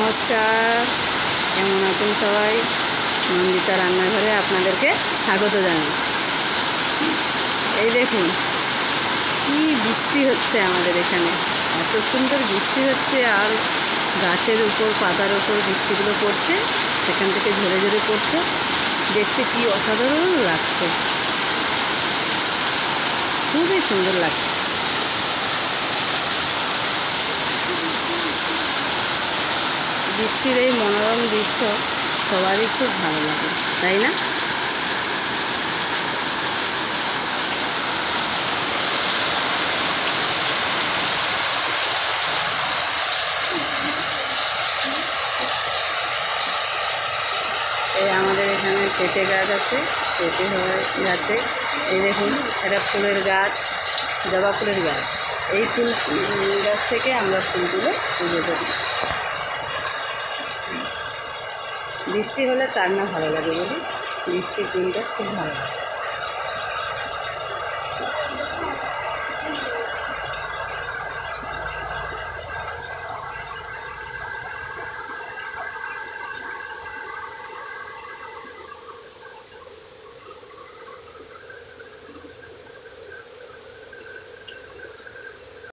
নমস্কার, কেমন আছেন সবাই? নন্দিতা রান্নাঘরে আপনাদেরকে স্বাগত জানাই। এই দেখুন কি বৃষ্টি হচ্ছে আমাদের এখানে, এত সুন্দর বৃষ্টি হচ্ছে। আর গাছের উপর পাতার উপর বৃষ্টিগুলো পড়ছে, সেখান থেকে ঝরে ঝরে পড়ছে, দেখতে কি অসাধারণ লাগছে, খুবই সুন্দর লাগছে। বৃষ্টির এই মনোরম দৃশ্য সবারই খুব ভালো লাগে, তাই না? এই আমাদের এখানে পেঁপে গাছ আছে, পেঁপে গাছে এই দেখুন এটা ফুলের গাছ, জবা ফুলের গাছ। এই ফুল গাছ থেকে আমরা ফুলগুলো পুজো করি। বৃষ্টি হলে কার না ভালো লাগে বলি? বৃষ্টির দিনটা খুব ভালো লাগে।